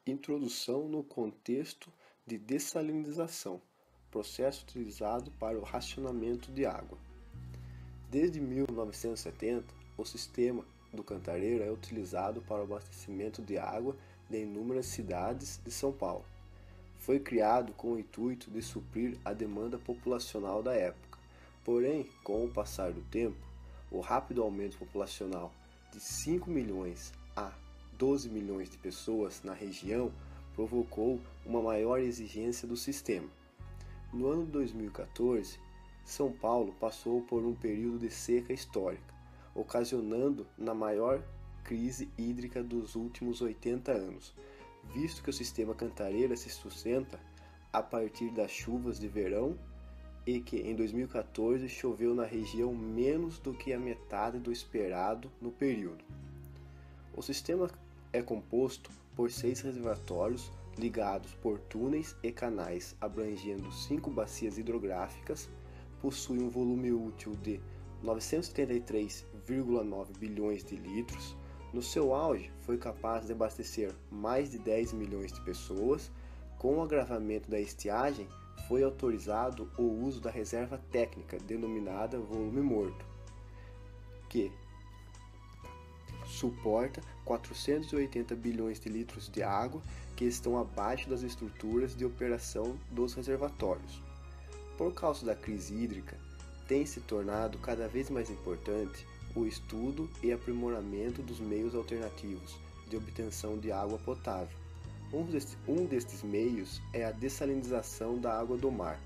Introdução no contexto de dessalinização, processo utilizado para o racionamento de água. Desde 1970, o sistema do Cantareira é utilizado para o abastecimento de água de inúmeras cidades de São Paulo. Foi criado com o intuito de suprir a demanda populacional da época. Porém, com o passar do tempo, o rápido aumento populacional de 5 milhões a 12 milhões de pessoas na região provocou uma maior exigência do sistema. No ano de 2014, São Paulo passou por um período de seca histórica, ocasionando na maior crise hídrica dos últimos 80 anos, visto que o sistema Cantareira se sustenta a partir das chuvas de verão e que em 2014 choveu na região menos do que a metade do esperado no período. O sistema é composto por 6 reservatórios ligados por túneis e canais abrangendo 5 bacias hidrográficas, possui um volume útil de 973,9 bilhões de litros. No seu auge, foi capaz de abastecer mais de 10 milhões de pessoas. Com o agravamento da estiagem, foi autorizado o uso da reserva técnica, denominada volume morto, que suporta 480 bilhões de litros de água que estão abaixo das estruturas de operação dos reservatórios. Por causa da crise hídrica, tem se tornado cada vez mais importante o estudo e aprimoramento dos meios alternativos de obtenção de água potável. Um destes meios é a dessalinização da água do mar.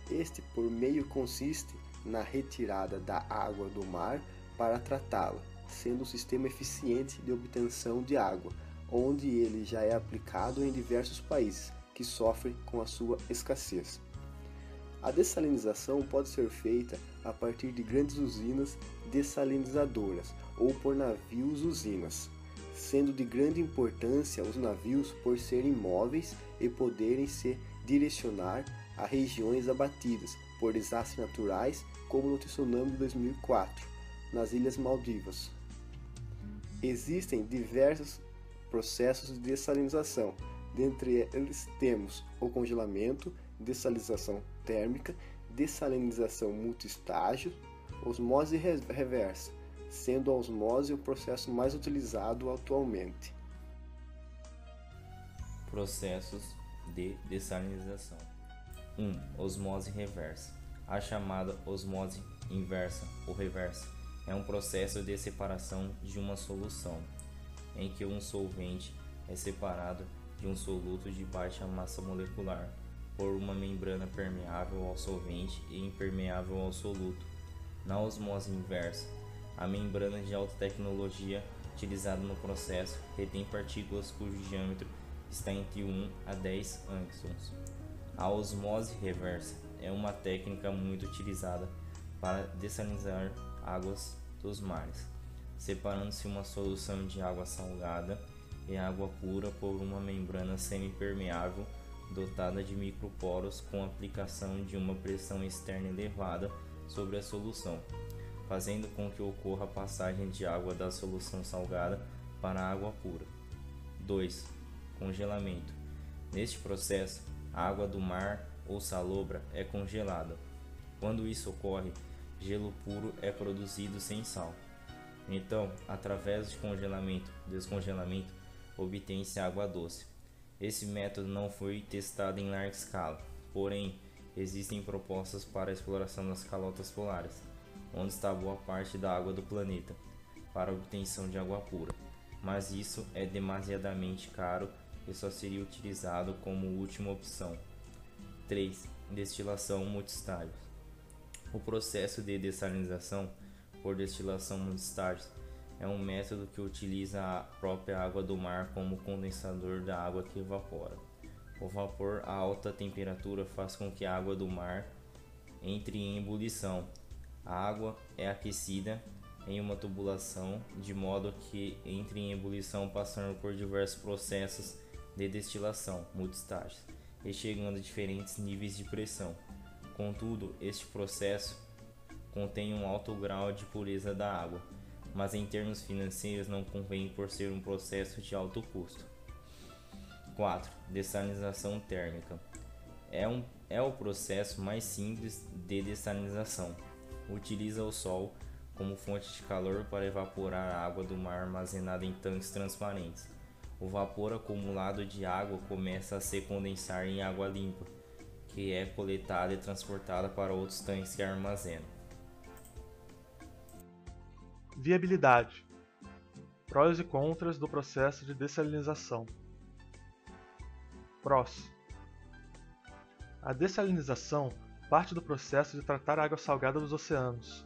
Este por meio consiste na retirada da água do mar para tratá-la, sendo um sistema eficiente de obtenção de água, onde ele já é aplicado em diversos países que sofrem com a sua escassez. A dessalinização pode ser feita a partir de grandes usinas dessalinizadoras ou por navios-usinas, sendo de grande importância os navios por serem móveis e poderem se direcionar a regiões abatidas por desastres naturais, como no tsunami de 2004, nas Ilhas Maldivas. Existem diversos processos de dessalinização, dentre eles temos o congelamento, dessalinização térmica, dessalinização multiestágio, osmose reversa, sendo a osmose o processo mais utilizado atualmente. Processos de dessalinização. 1. Osmose reversa. A chamada osmose inversa ou reversa é um processo de separação de uma solução, em que um solvente é separado de um soluto de baixa massa molecular por uma membrana permeável ao solvente e impermeável ao soluto. Na osmose inversa, a membrana de alta tecnologia utilizada no processo retém partículas cujo diâmetro está entre 1 a 10 angstroms. A osmose reversa é uma técnica muito utilizada para dessalinizar águas dos mares, separando-se uma solução de água salgada e água pura por uma membrana semipermeável dotada de microporos com aplicação de uma pressão externa elevada sobre a solução, fazendo com que ocorra a passagem de água da solução salgada para a água pura. 2. Congelamento. Neste processo, a água do mar ou salobra é congelada. Quando isso ocorre, gelo puro é produzido sem sal. Então, através de congelamento e descongelamento, obtém-se água doce. Esse método não foi testado em larga escala, porém, existem propostas para a exploração das calotas polares, onde está boa parte da água do planeta, para a obtenção de água pura, mas isso é demasiadamente caro e só seria utilizado como última opção. 3. Destilação multistágios. O processo de dessalinização por destilação multistágios é um método que utiliza a própria água do mar como condensador da água que evapora. O vapor a alta temperatura faz com que a água do mar entre em ebulição. A água é aquecida em uma tubulação de modo que entre em ebulição passando por diversos processos de destilação multistágios e chegando a diferentes níveis de pressão. Contudo, este processo contém um alto grau de pureza da água, mas em termos financeiros não convém por ser um processo de alto custo. 4. Dessalinização térmica. É o processo mais simples de dessalinização. Utiliza o sol como fonte de calor para evaporar a água do mar armazenada em tanques transparentes. O vapor acumulado de água começa a se condensar em água limpa, que é coletada e transportada para outros tanques que armazenam. Viabilidade. Prós e contras do processo de dessalinização. Prós. A dessalinização parte do processo de tratar a água salgada dos oceanos.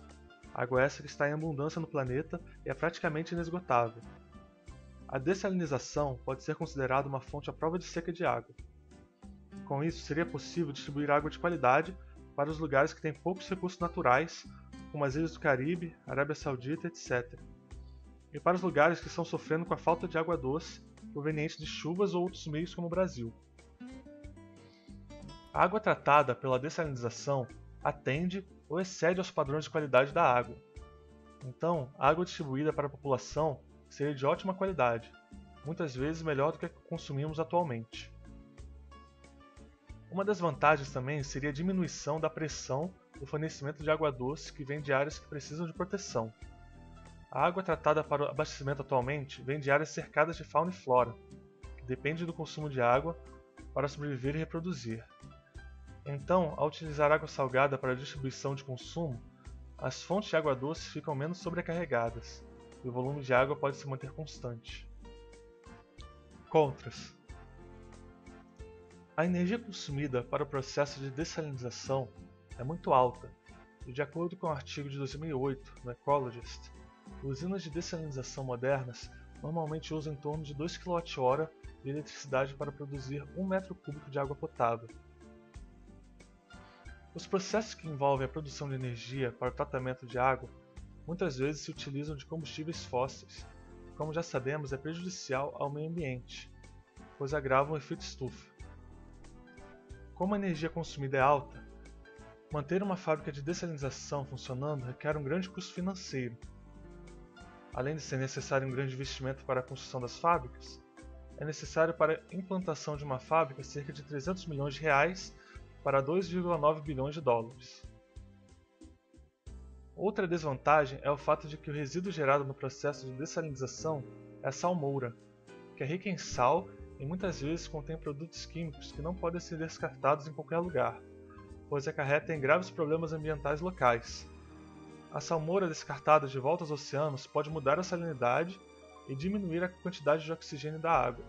Água essa que está em abundância no planeta e é praticamente inesgotável. A dessalinização pode ser considerada uma fonte à prova de seca de água. Com isso, seria possível distribuir água de qualidade para os lugares que têm poucos recursos naturais, como as ilhas do Caribe, Arábia Saudita, etc. E para os lugares que estão sofrendo com a falta de água doce, proveniente de chuvas ou outros meios como o Brasil. A água tratada pela dessalinização atende ou excede aos padrões de qualidade da água. Então, a água distribuída para a população seria de ótima qualidade, muitas vezes melhor do que a que consumimos atualmente. Uma das vantagens também seria a diminuição da pressão do fornecimento de água doce que vem de áreas que precisam de proteção. A água tratada para o abastecimento atualmente vem de áreas cercadas de fauna e flora, que dependem do consumo de água para sobreviver e reproduzir. Então, ao utilizar água salgada para a distribuição de consumo, as fontes de água doce ficam menos sobrecarregadas e o volume de água pode se manter constante. Contras. A energia consumida para o processo de dessalinização é muito alta e, de acordo com o artigo de 2008 no Ecologist, usinas de dessalinização modernas normalmente usam em torno de 2 kWh de eletricidade para produzir 1 metro cúbico de água potável. Os processos que envolvem a produção de energia para o tratamento de água muitas vezes se utilizam de combustíveis fósseis, que, como já sabemos, é prejudicial ao meio ambiente, pois agravam o efeito estufa. Como a energia consumida é alta, manter uma fábrica de dessalinização funcionando requer um grande custo financeiro. Além de ser necessário um grande investimento para a construção das fábricas, é necessário para a implantação de uma fábrica cerca de 300 milhões de reais para 2,9 bilhões de dólares. Outra desvantagem é o fato de que o resíduo gerado no processo de dessalinização é a salmoura, que é rica em sal e muitas vezes contém produtos químicos que não podem ser descartados em qualquer lugar, pois acarretam graves problemas ambientais locais. A salmoura descartada de volta aos oceanos pode mudar a salinidade e diminuir a quantidade de oxigênio da água,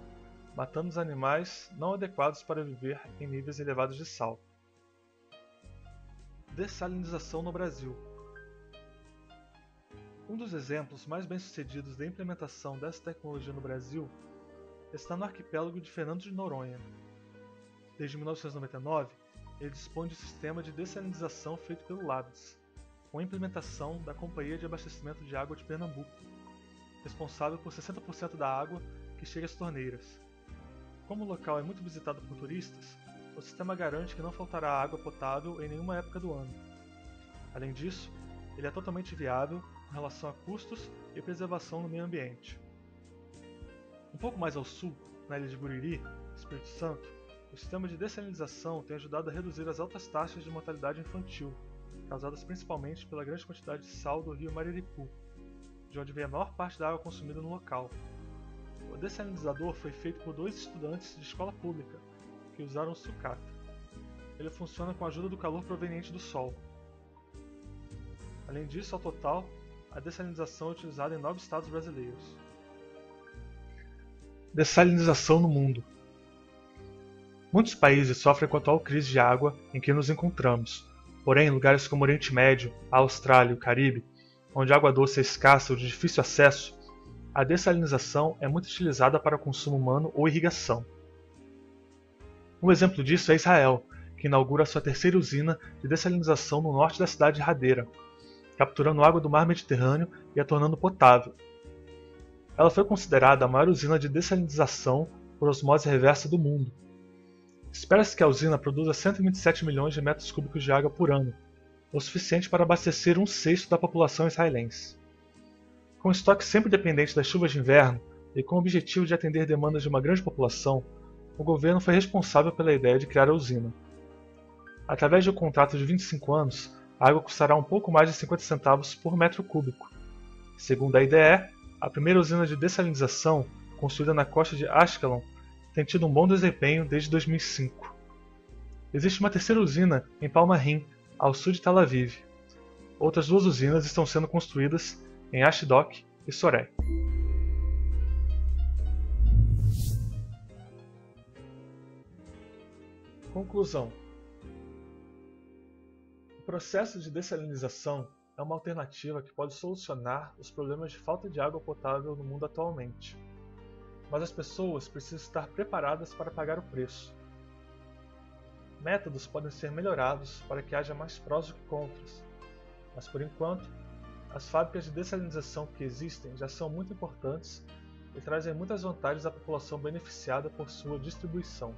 matando os animais não adequados para viver em níveis elevados de sal. Dessalinização no Brasil. Um dos exemplos mais bem-sucedidos da implementação dessa tecnologia no Brasil está no arquipélago de Fernando de Noronha. Desde 1999, ele dispõe de um sistema de dessalinização feito pelo Labs, com a implementação da Companhia de Abastecimento de Água de Pernambuco, responsável por 60% da água que chega às torneiras. Como o local é muito visitado por turistas, o sistema garante que não faltará água potável em nenhuma época do ano. Além disso, ele é totalmente viável com relação a custos e preservação no meio ambiente. Um pouco mais ao sul, na ilha de Buriri, Espírito Santo, o sistema de dessalinização tem ajudado a reduzir as altas taxas de mortalidade infantil, causadas principalmente pela grande quantidade de sal do rio Mariripu, de onde vem a maior parte da água consumida no local. O dessalinizador foi feito por 2 estudantes de escola pública, que usaram sucata. Ele funciona com a ajuda do calor proveniente do sol. Além disso, ao total, a dessalinização é utilizada em 9 estados brasileiros. Dessalinização no mundo. Muitos países sofrem com a atual crise de água em que nos encontramos, porém lugares como o Oriente Médio, a Austrália e o Caribe, onde a água doce é escassa ou de difícil acesso, a dessalinização é muito utilizada para consumo humano ou irrigação. Um exemplo disso é Israel, que inaugura sua terceira usina de dessalinização no norte da cidade de Hadera, capturando água do mar Mediterrâneo e a tornando potável. Ela foi considerada a maior usina de dessalinização por osmose reversa do mundo. Espera-se que a usina produza 127 milhões de metros cúbicos de água por ano, o suficiente para abastecer 1/6 da população israelense. Com estoque sempre dependente das chuvas de inverno e com o objetivo de atender demandas de uma grande população, o governo foi responsável pela ideia de criar a usina. Através de um contrato de 25 anos, a água custará um pouco mais de 50 centavos por metro cúbico. Segundo a IDE, a primeira usina de dessalinização, construída na costa de Ashkelon, tem tido um bom desempenho desde 2005. Existe uma terceira usina em Palmarim, ao sul de Tel Aviv. Outras duas usinas estão sendo construídas em Ashdod e Soré. Conclusão: o processo de dessalinização é uma alternativa que pode solucionar os problemas de falta de água potável no mundo atualmente. Mas as pessoas precisam estar preparadas para pagar o preço. Métodos podem ser melhorados para que haja mais prós do que contras, mas por enquanto, as fábricas de dessalinização que existem já são muito importantes e trazem muitas vantagens à população beneficiada por sua distribuição.